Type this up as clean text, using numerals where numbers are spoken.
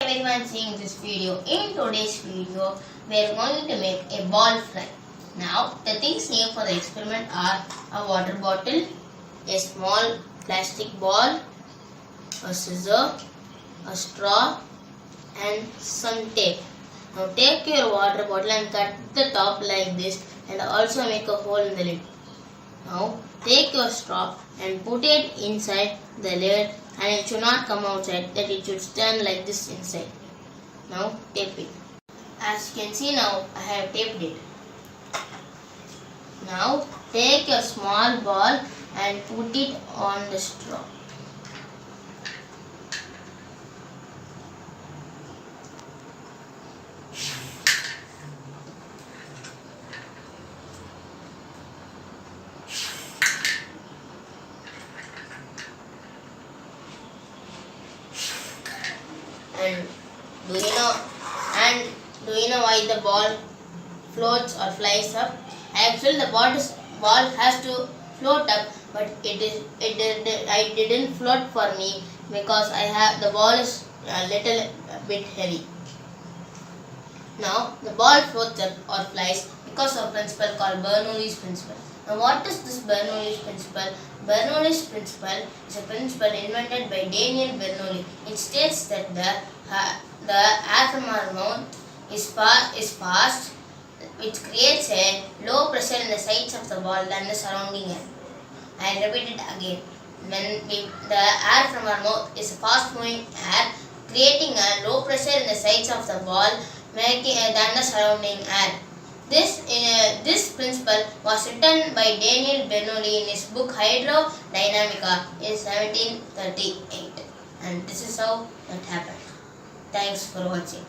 Everyone seeing this video. In today's video, we are going to make a ball fly. Now, the things needed for the experiment are a water bottle, a small plastic ball, a scissor, a straw, and some tape. Now, take your water bottle and cut the top like this, and also make a hole in the lid. Now, take your straw and put it inside the lid, and it should not come outside, that it should stand like this inside. Now tape it. As you can see now, I have taped it. Now take a small ball and put it on the straw. And do you know why the ball floats or flies up? Actually, the ball has to float up, but I didn't float for me because the ball is a little bit heavy. Now the ball floats up or flies because of a principle called Bernoulli's principle. Now what is this Bernoulli's principle? Bernoulli's principle is a principle invented by Daniel Bernoulli. It states that the air from our mouth is passed, which creates a low pressure in the sides of the ball than the surrounding air. I repeat it again. When the air from our mouth is fast moving air, creating a low pressure in the sides of the ball than the surrounding air. This principle was written by Daniel Bernoulli in his book Hydrodynamica in 1738, and this is how that happened. Thanks for watching.